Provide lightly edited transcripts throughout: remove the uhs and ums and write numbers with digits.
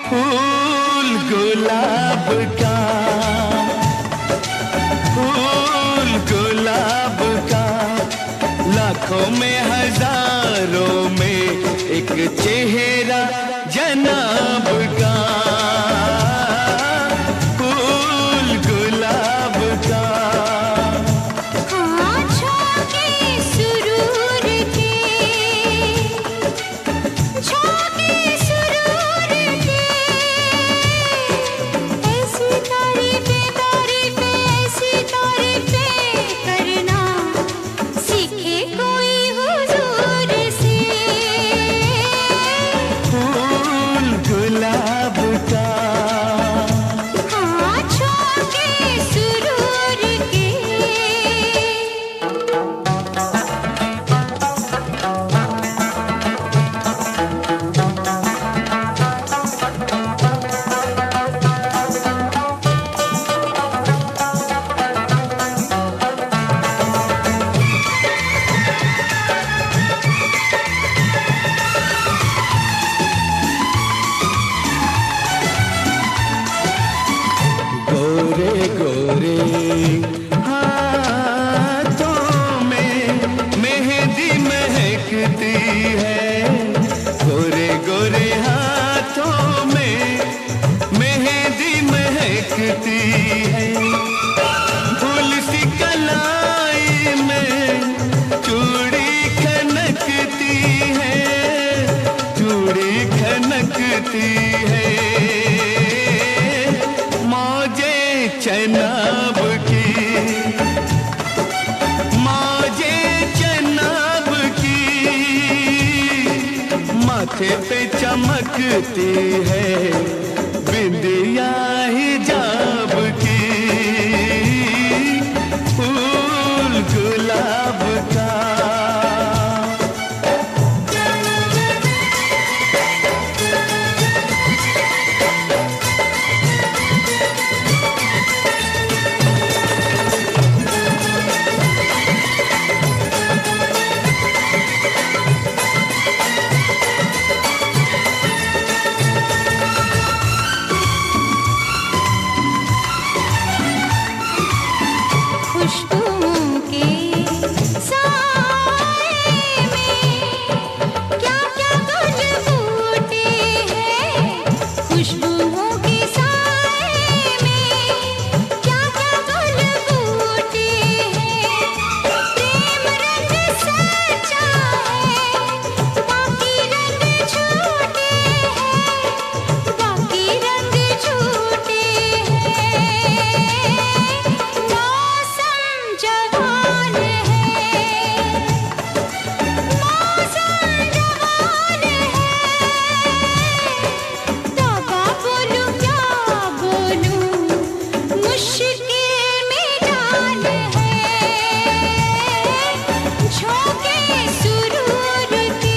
फूल गुलाब का, फूल गुलाब का, लाखों में हजारों में एक चेहरा जनाब का, फूल गुलाब का। आँखों के सुरूर के, झोंके सुरूर के, ऐसी तारीफें तारीफें ऐसी तारीफें करना सीखे कोई हुजूर से। फूल गुलाब का, आँखों के सुरूर के। गोरे गोरे हाथों में मेहंदी महकती है, गोरे गोरे हाथों में मेहंदी महकती है, फूल सी कलाई में चूड़ी खनकती है, चूड़ी खनकती है, मौजे चनाब की, मौजे चनाब की, माथे पे चमकती है बिंदिया हिजाब की, फूल गुलाब का। खुशबुओं के साए में क्या क्या गुल फूटे हैं, खुशबुओं के साए में क्या क्या गुल फूटे हैं, प्रेम रंग सच्चा है, बाकी रंग झूठे हैं, बाकी रंग झूठे हैं। मौसम जवान है, मौसम जवान है, तौबा बोलूं क्या बोलूं, मुश्किल में जान है, झोंके सुरूर के।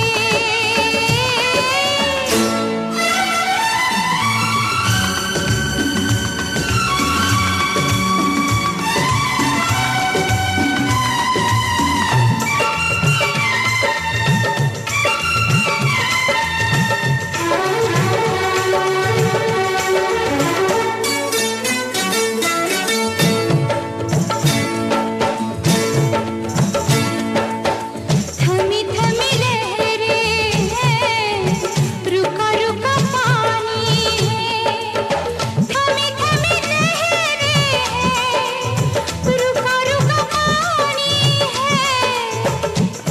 थमी थमी लहरें हैं, रुका रुका पानी है, थमी थमी लहरें हैं, रुका रुका पानी है।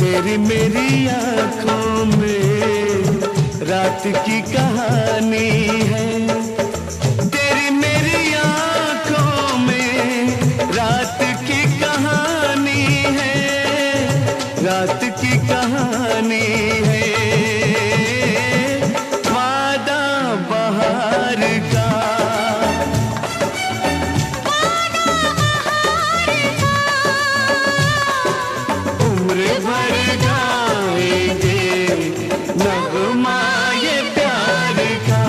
तेरी मेरी आंखों में रात की कहानी है, तेरी मेरी आंखों में रात की कहानी है, रात की कहानी है, वादा बहार का, उम्र भर गाएंगे नगमा ये प्यार का।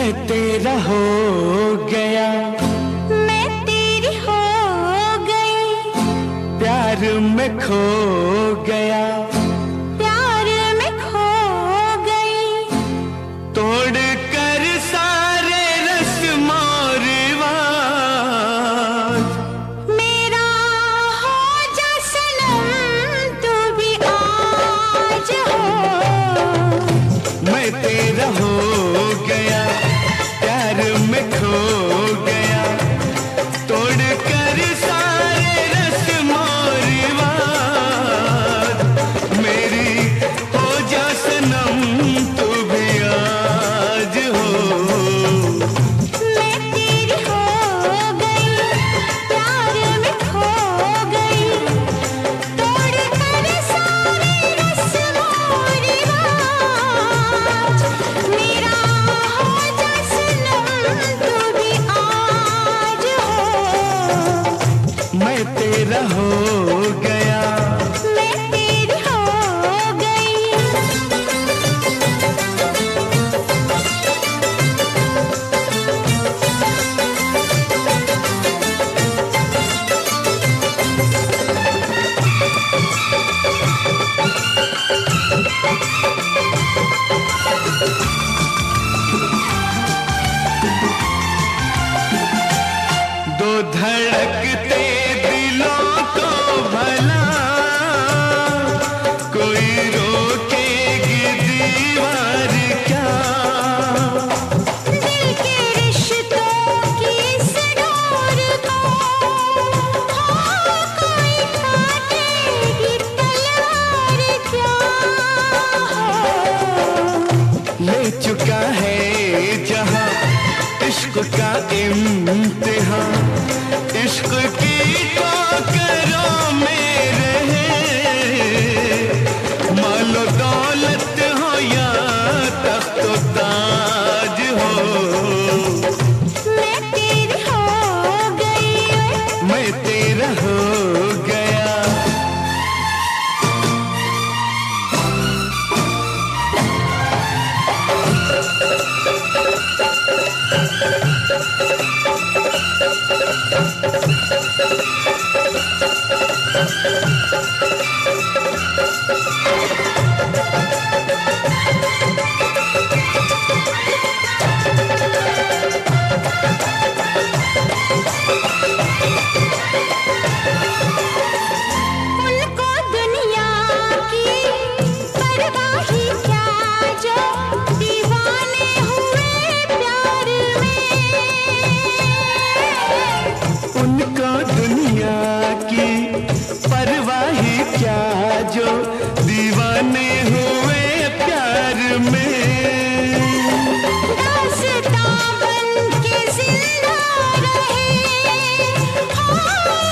मैं तेरा हो गया, मैं तेरी हो गई, प्यार में खो गया, प्यार में खो गई, तोड़ कर सारे रस्म और रिवाज। मेरा हो जा सनम तू भी आज हो, मैं तेरा हो गया, प्यार में खो गया, तोड़ कर सारे रस्म और रिवाज। मेरी हो जा सनम तू भी आज हो। मैं तेरी हो गई, प्यार में खो गई, तोड़ कर सारे रस्म और रिवाज। मेरा हो जा सनम तू भी आज हो, मैं तेरा हो गया, मैं तेरी हो गई। दो धड़कते दिलों को भला कोई रोकेगी दीवार क्या। दिल के रिश्तों की इस डोर को कोई काटेगी तलवार क्या। ले चुका है जहां इश्क का इम्तिहान, इश्क की ठोकरों में रहे। मालो दौलत हो या तख्त ताज हो, मैं तेरी हो गई, मैं तेरा हो गया। उनको दुनिया की परवाह ही क्या जो दीवाने हुए प्यार में। उनको दुनिया की परवाह ही क्या जो दीवाने हुए प्यार में। दास्तां बन के जिंदा रहे, हो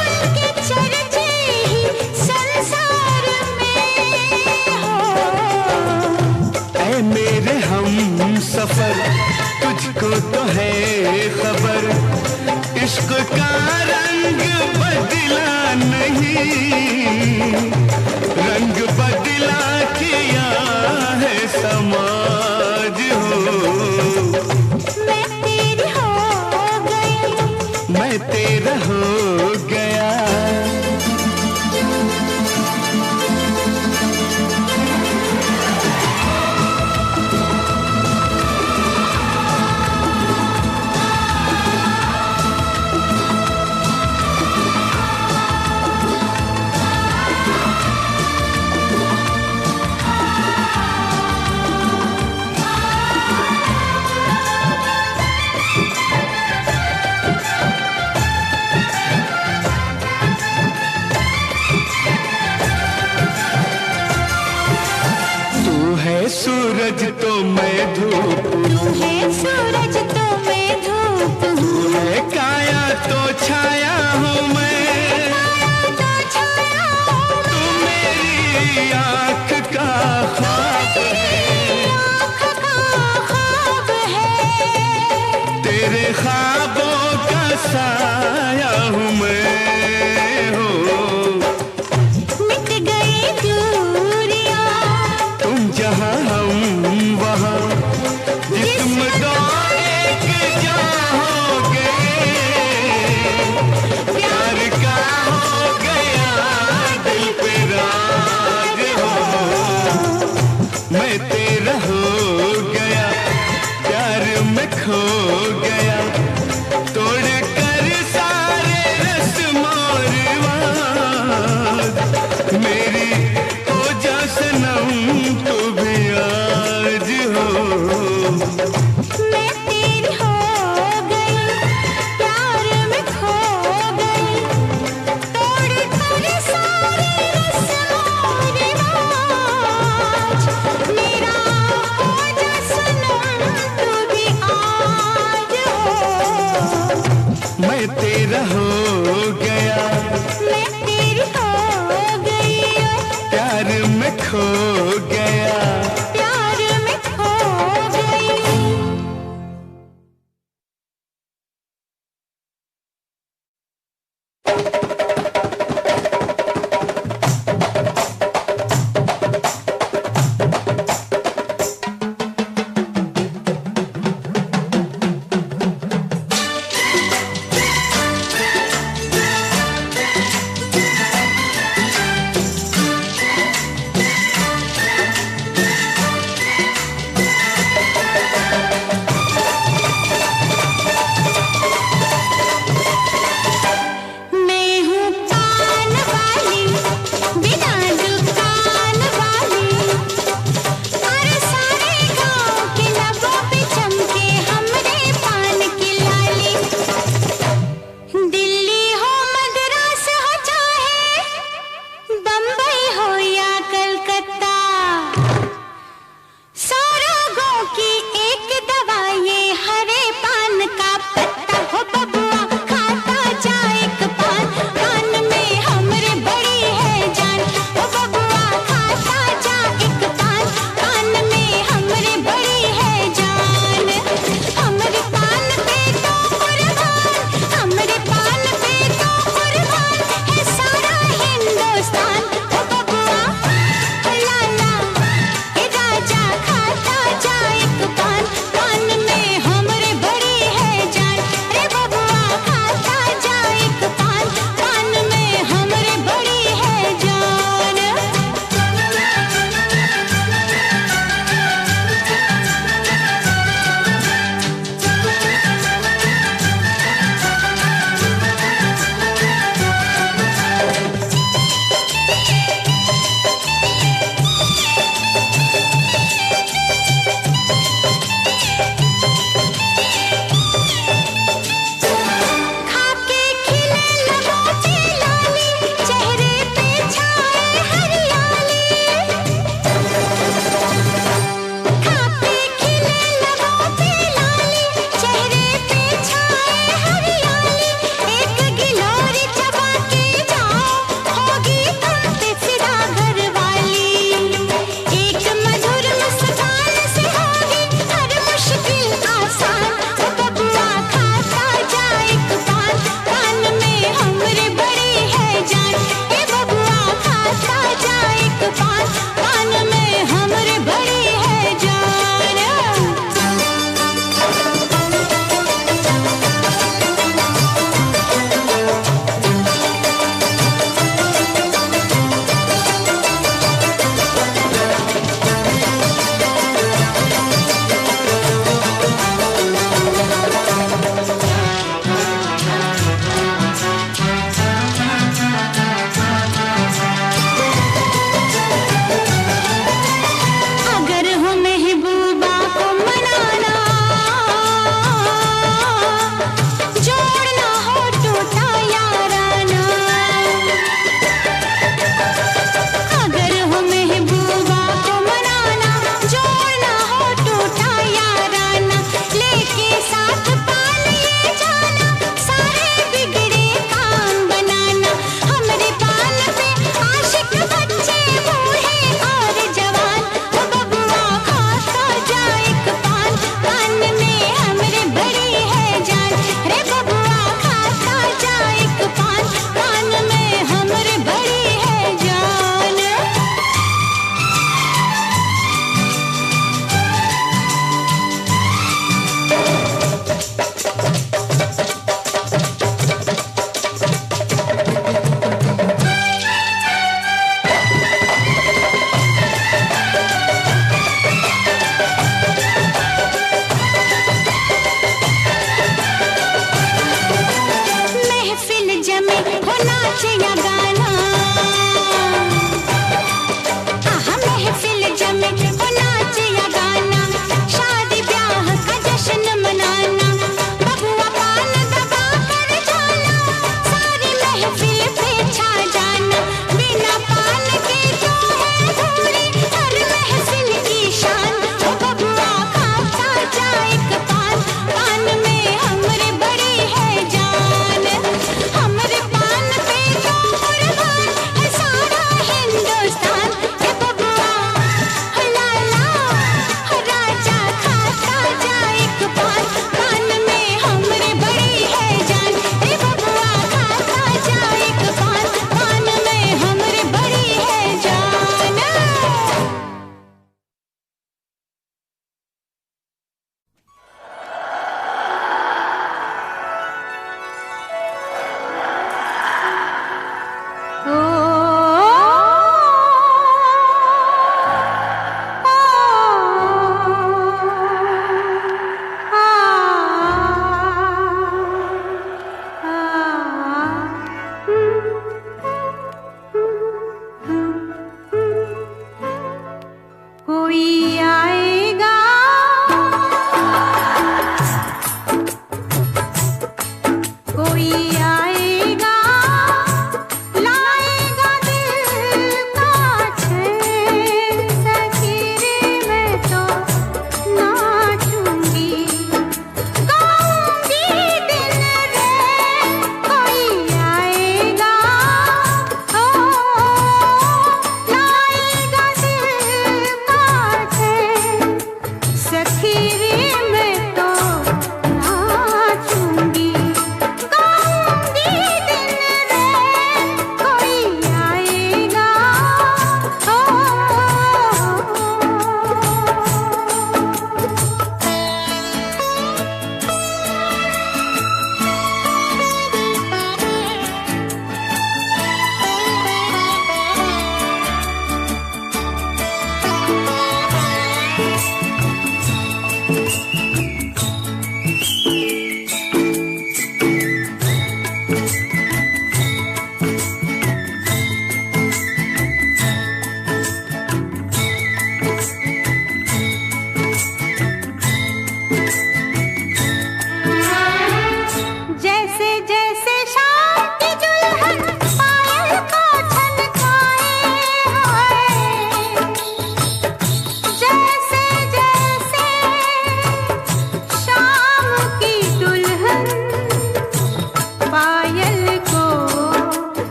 उनके चर्चे ही संसार में हो। ऐ मेरे हम सफर तुझको तो है खबर, इश्क का रंग बदला नहीं, रंग बदला किया है समाज हो। मैं तेरी हो गई, मैं तेरा हो गया। सूरज तो मैं धूप, तू है सूरज तो मैं धूप तू हूँ, है काया तो छाया हूँ मैं। तो छाया हूँ तू मेरी आँख का ख्वाब है, आँख का ख्वाब है, तेरे ख्वाबों का साया हूँ मैं हो। मिट गई दूरियां, तुम जहाँ हम वहाँ, जिस्म दौड़े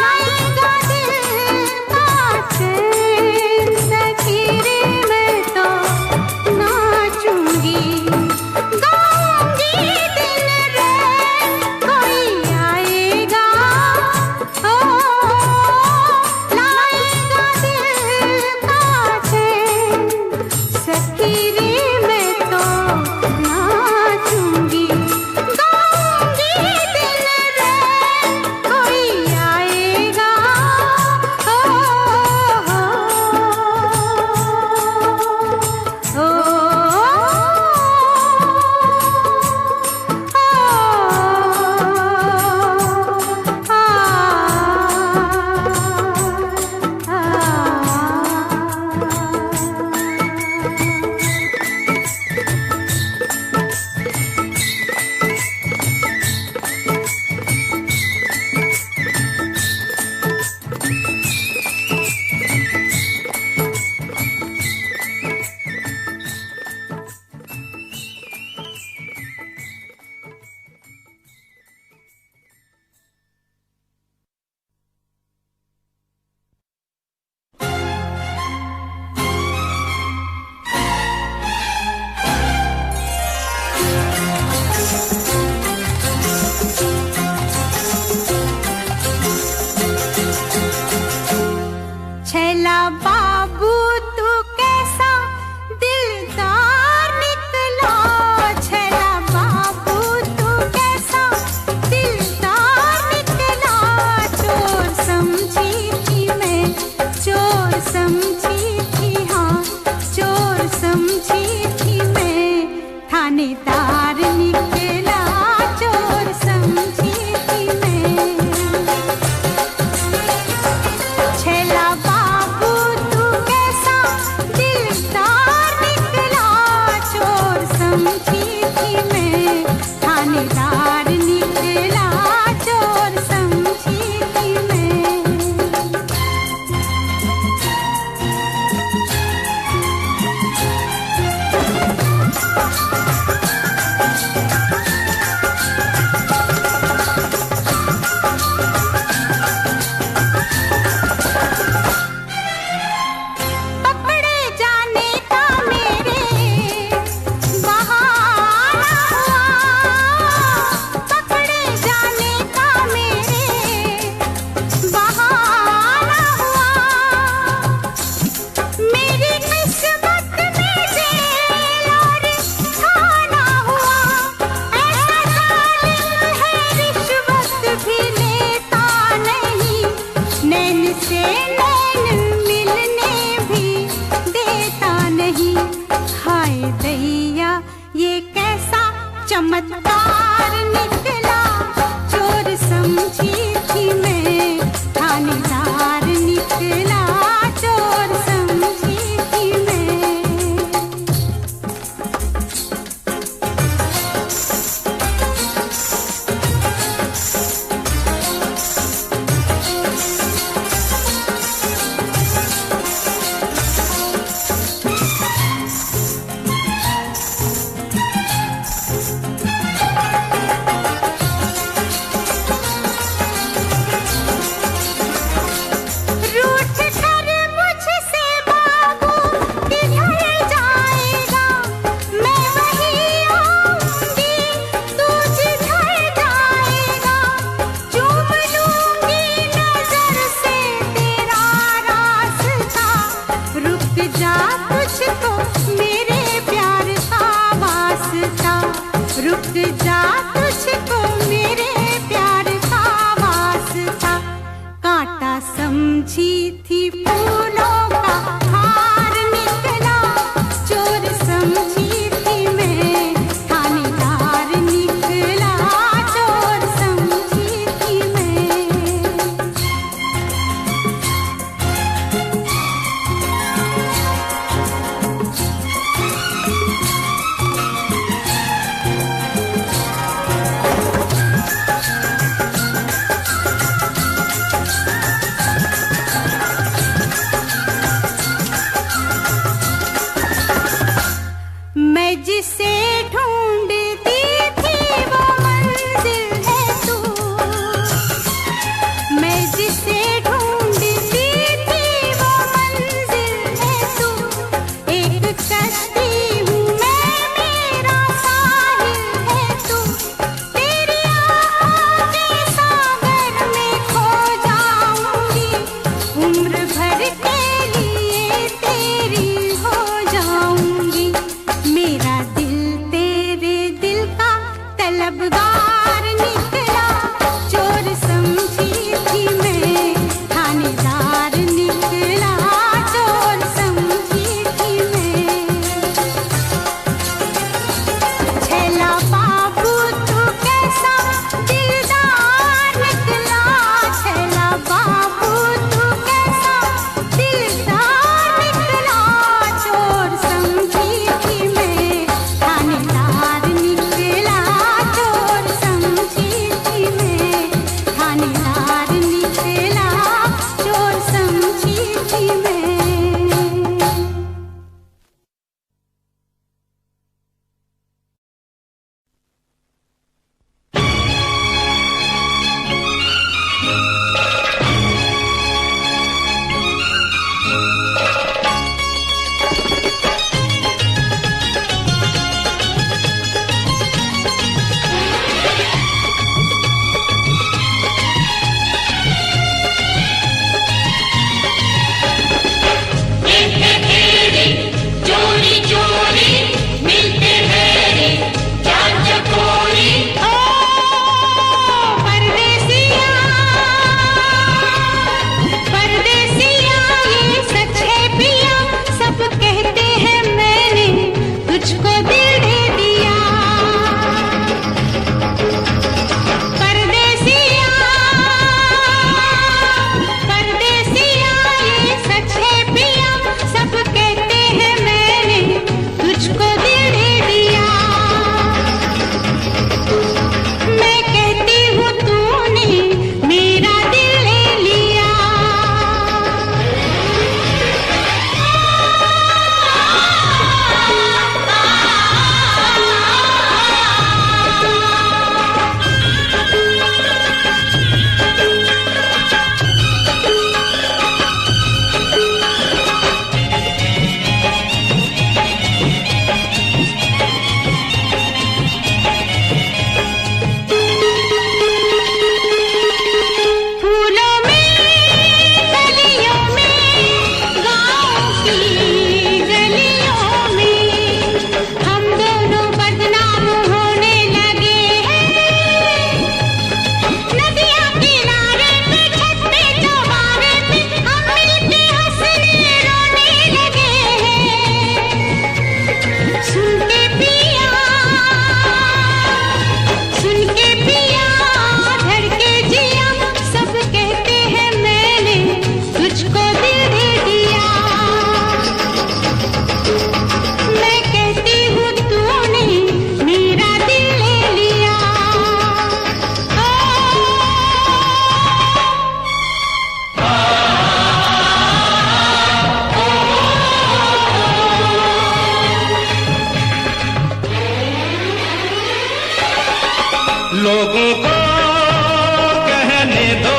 लाएगा दिल का चैन सखी रे मैं तो नाचूंगी गाऊंगी दिन रात कोई आएगा ओ लाएगा दिल का चैन सखी रे मैं तो नाचूंगी गाऊंगी दिन रात कोई आएगा ओ छैला बाबू तू कैसा दिलदार निकला छैला बाबू तू कैसा दिलदार निकला चोर समझी थी मैं चोर समझी थी हाँ चोर समझी थी मैं थानेदार निकला चोर समझी थी मैं छैला बाबू तू कैसा दिलदार निकला चोर समझी थी मैं थानेदार निकला चोर समझी थी मैं पकड़े जाने का मेरे बहाना हुआ पकड़े जाने का मेरे बहाना हुआ मेरी किस्मत में जेल और खाना हुआ ऐसा जालिम है रिश्वत भी लेता नहीं नैन से नैन मिलने भी देता नहीं हाय दैया ये कैसा चमत्कार निकला चोर समझी थी मैं थानेदार निकला चोर समझी थी मैं रूठ कर मुझसे बाबू किधर जाएगा मैं वहीं आऊंगी तू जिधर जाएगा चूम लूंगी नजर से तेरा रास्ता रुक जा तुझको मेरे प्यार का वास्ता रुक जा तुझको मेरे प्यार का वास्ता कांटा समझी थी फूलों का हार निकला चोर समझी थी मैं थानेदार निकला चोर समझी थी मैं लोगों को कहने दो,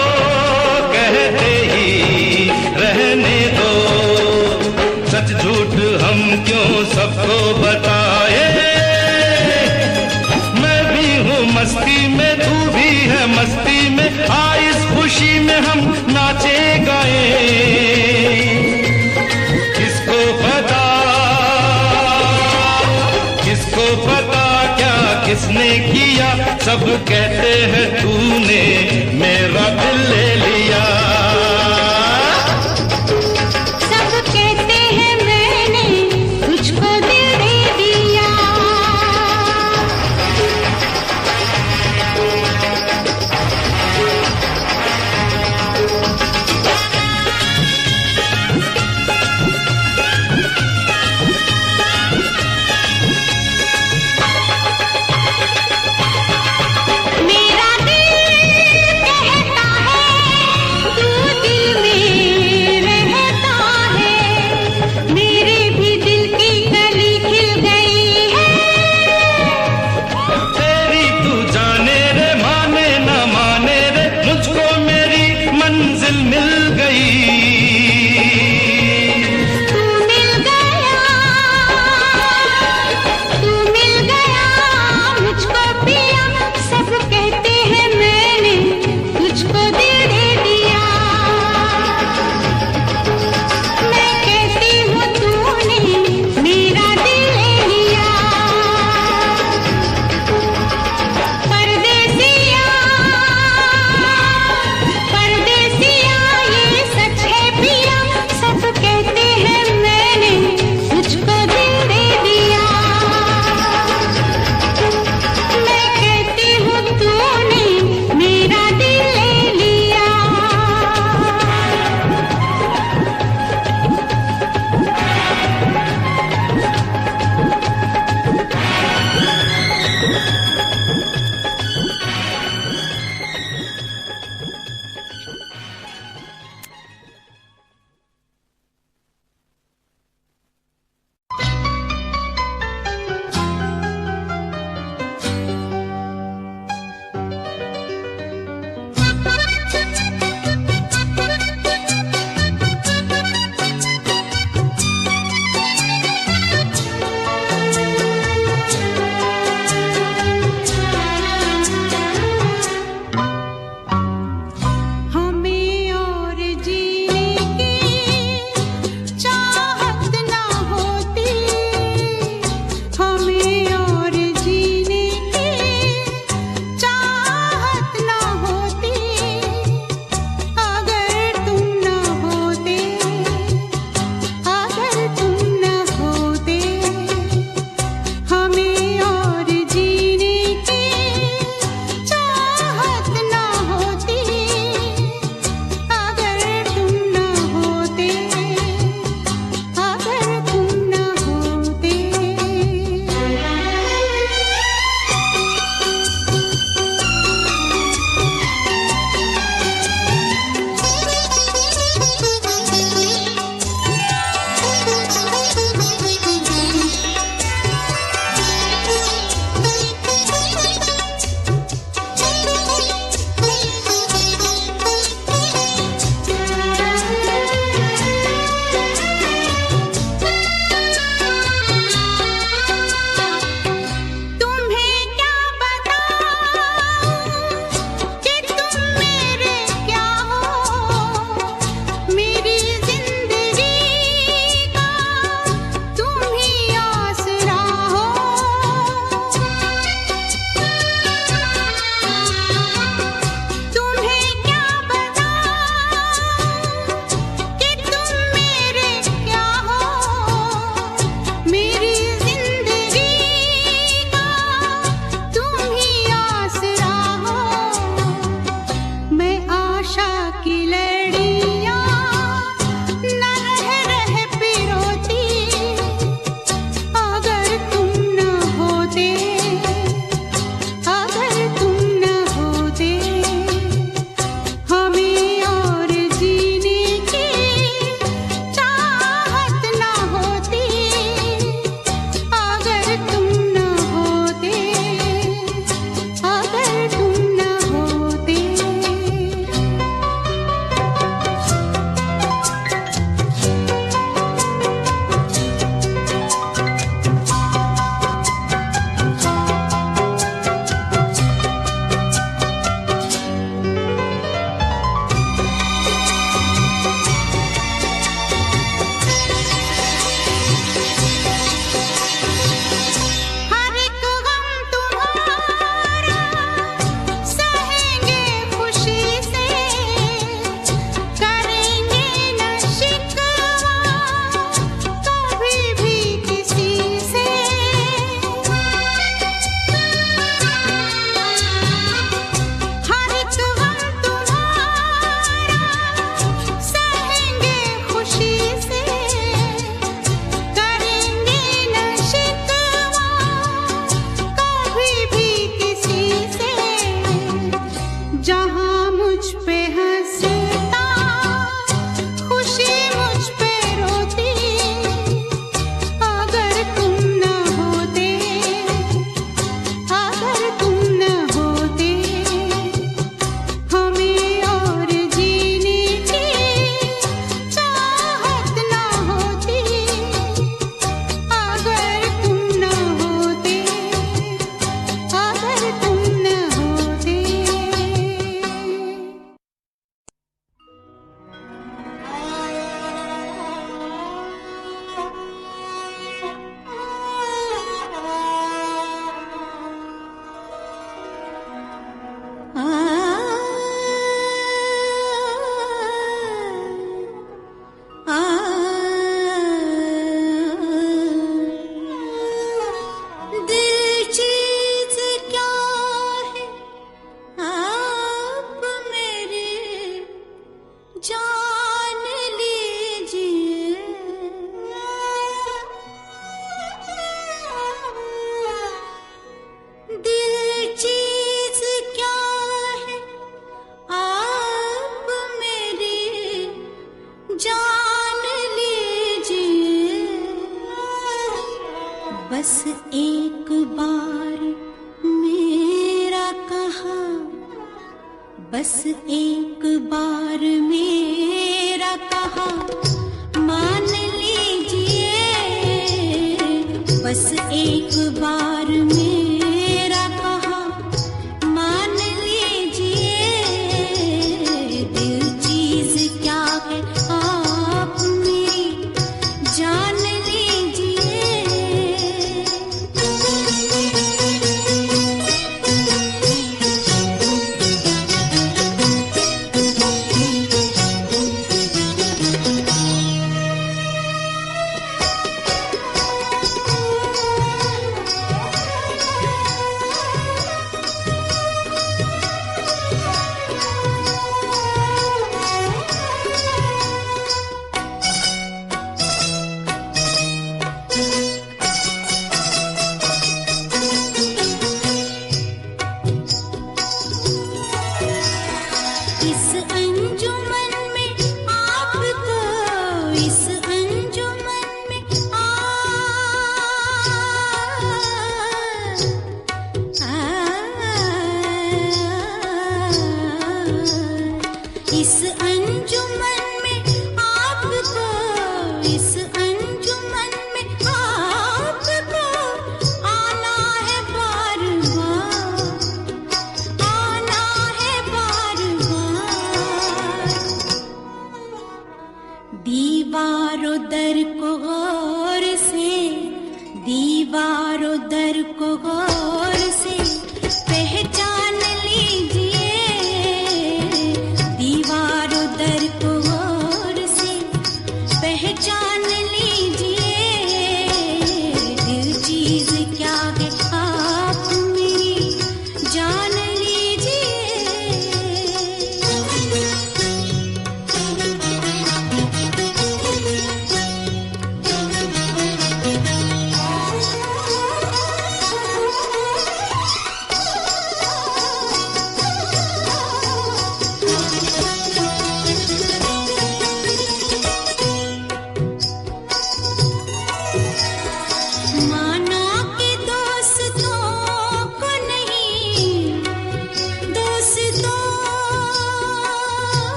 कहते ही रहने दो, सच झूठ हम क्यों सबको बताए। मैं भी हूँ मस्ती में, तू भी है मस्ती में, आ इस खुशी में हम नाचे गाए। किसको पता, किसको पता क्या किसने किया, सब कहते हैं तूने मेरा दिल ले लिया। सब कहते हैं मैंने तुझको दिल दे दिया। मेरा दिल कहता है तू दिल में रहता है, मेरे भी दिल की कली खिल गई है। तेरी तू जाने रे, माने न माने रे, मुझको मेरी मंजिल मिल गई। तू मिल गया, तू मिल गया मुझको पिया। सब कहते हैं मैंने तुझको दिल दे दिया। मैं कहती हूँ तूने मेरा दिल ले लिया। परदेसिया, परदेसिया ये सच है बस एक बार मेरा कहा, बस एक बार मेरा कहा मान लीजिए, बस एक बार मेरा कहा मान लीजिए। दिल चीज क्या है आप मेरी जान दीवारों दर को गौर से, दीवारों दर को गौर से पहचान लीजिए। दीवारों दर को गौर से पहचान लीजिए। दिल चीज क्या है आप मेरी जान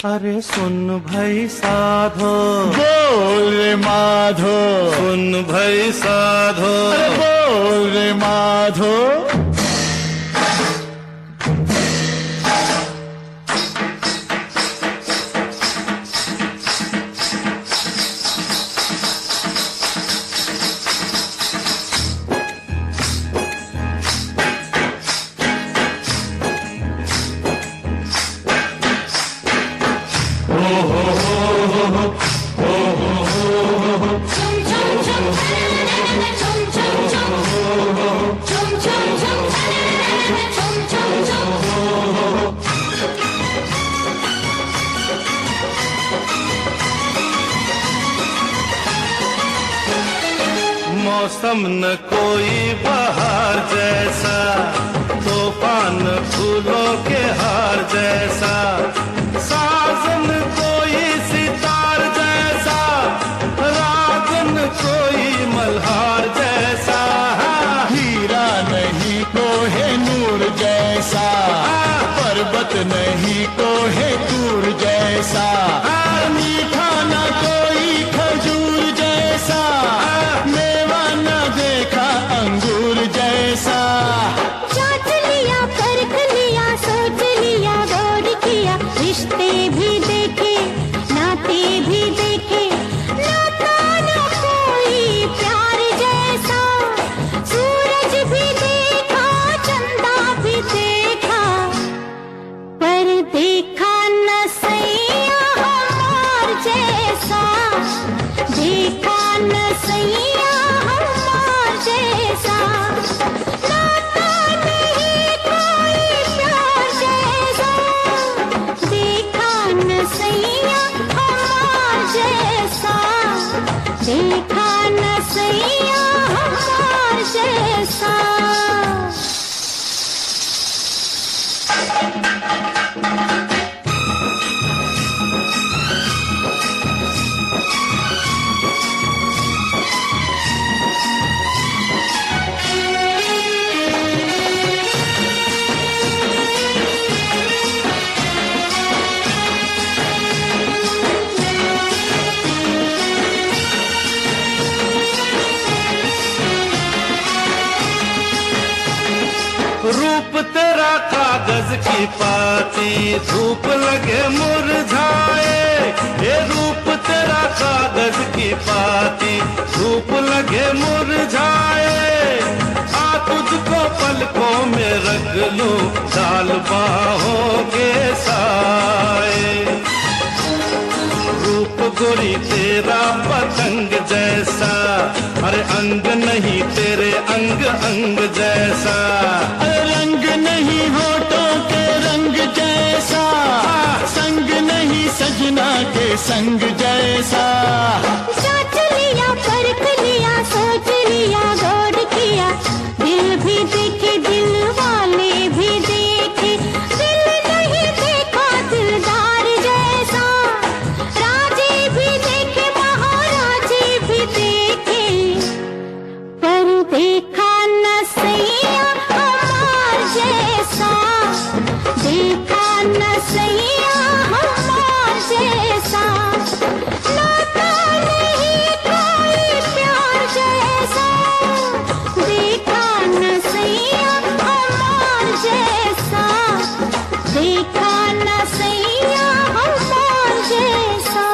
अरे सुन भाई साधो, बोल रे माधो, सुन भाई साधो, अरे बोल रे माधो। मौसम न कोई बहार जैसा, तूफान फूलों के हार जैसा, साजन कोई सितार जैसा, रागन कोई मल्हार जैसा, हीरा नहीं कोहे नूर जैसा, पर्वत नहीं कोहे दूर जैसा, मीठा न कोई खजूर जैसा, मेवा न देखा अंगूर जैसा। जांच लिया, परख लिया, सोच लिया, गौर किया, रिश्ते भी देखे, नाते भी देखे, नाता न कोई प्यार जैसा, सूरज भी देखा, चंदा भी देखा, पर देखा न सैया हमार जैसा, देखा न सैया हमार जैसा, नाता नहीं कोई प्यार जैसा, देखा न सैया हमार जैसा, देखा न सैया हमार जैसा। रूप तेरा कागज की पाती, धूप लगे मुरझाए, ये रूप तेरा कागज की पाती, धूप लगे मुरझाए, आ तुझको पलकों में रख लूं, डाल बाहों के साए, रूप गोरी तेरा पतंग जैसा, अरे अंग नहीं तेरे अंग अंग जैसा, रंग नहीं होठों के रंग जैसा, संग नहीं सजना के संग जैसा। जांच लिया, परख लिया, सोच लिया, गौर किया, दिल भी देखे, दिल वाले भी देखे, दिल नहीं देखा दिलदार जैसा, राजे भी देखे, महाराजे भी देखे, पर देखा न सैया हमार जैसा, देखा न सैया हमार जैसा, नाता नहीं कोई प्यार जैसा, देखा न सैया हमार जैसा, देखा न सैया हमार जैसा।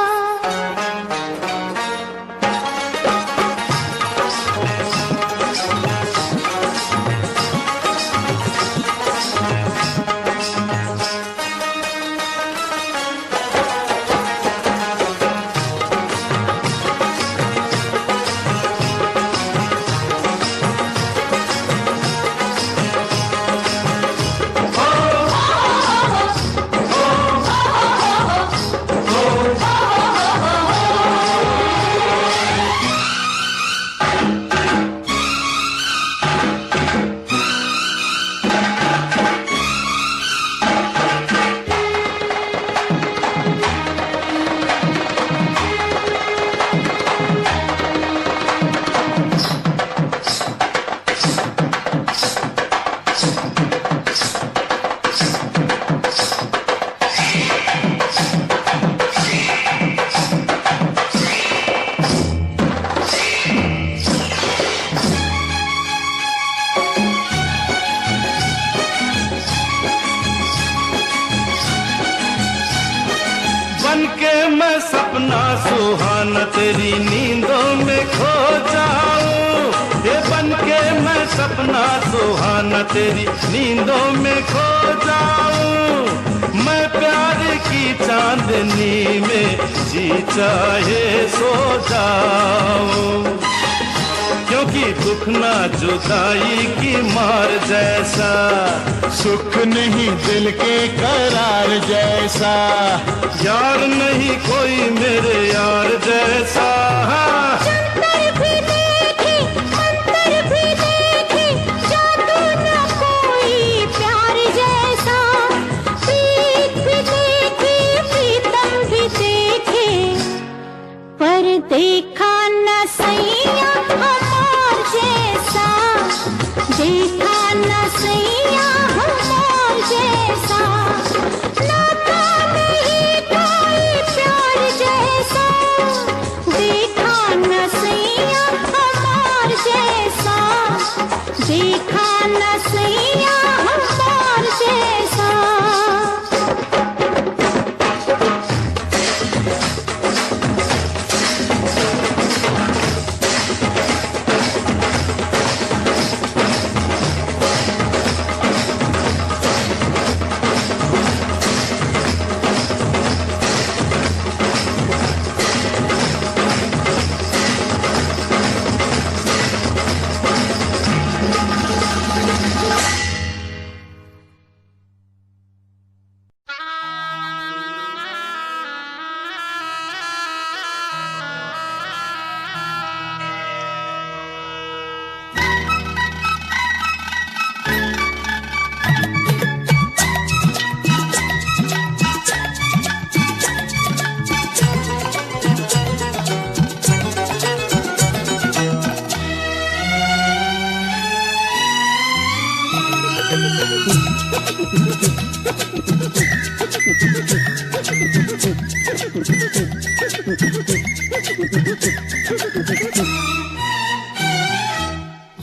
मैं सपना सुहाना तेरी नींदों में खो जाऊं, ये बन के मैं सपना सुहाना तेरी नींदों में खो जाऊं। मैं प्यार की चांदनी में जी चाहे सो जाऊं, क्योंकि दुख ना जुदाई की मार जैसा, सुख नहीं दिल के करार जैसा, यार नहीं कोई मेरे यार जैसा। जंतर भी देखे मंतर भी देखे, जादू न कोई प्यार जैसा। प्रीत भी देखे प्रीतम भी देखे, पर देखा न सैया हमार जैसा, देखा न सैया हमार जैसा। नाता नहीं कोई प्यार जैसा, देखा न सैया हमार जैसा, देखा न सैया हमार जैसा।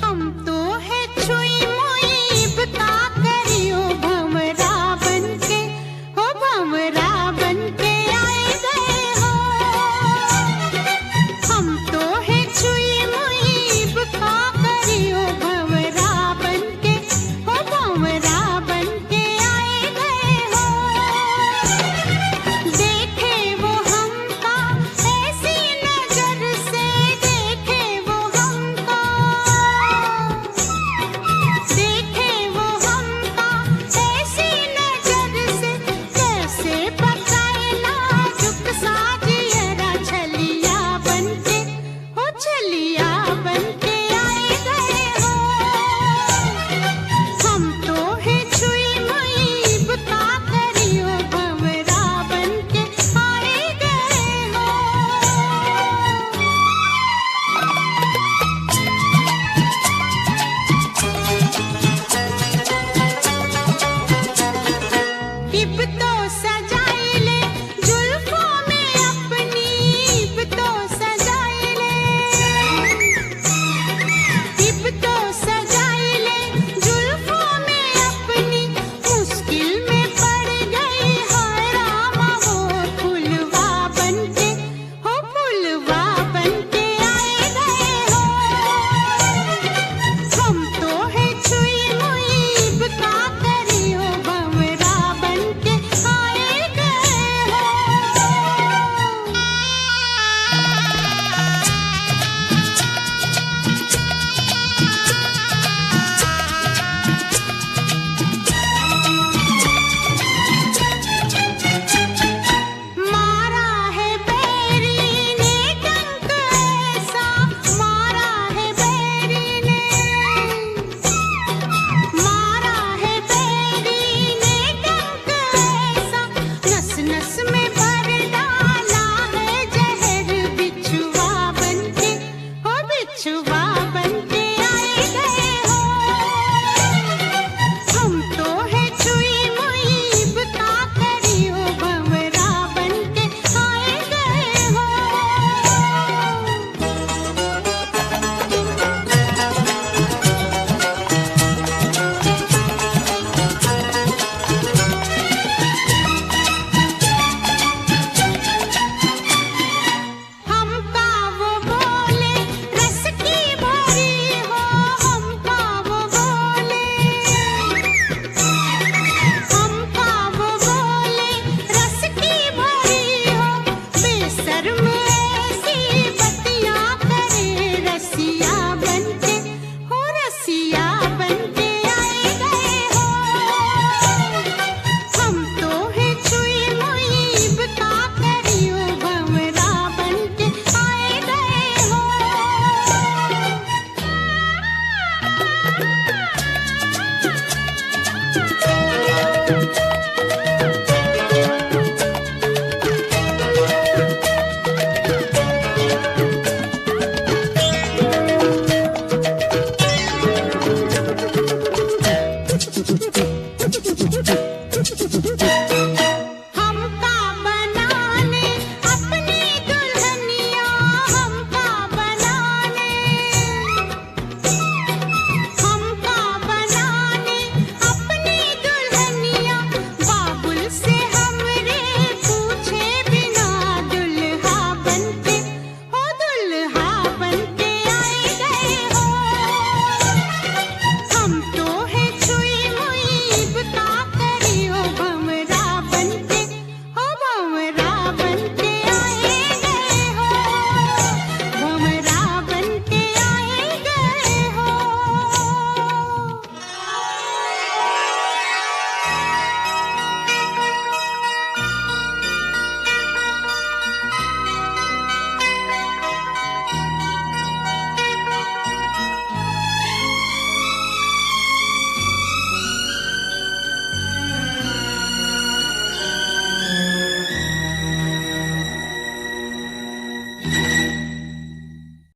हम तो है छुई मुईब का करियो भंवरा बनके, हो भंवरा बनके आए गए हो। हम तो है छुई मुईब का करियो भंवरा बनके, हो भंवरा सिया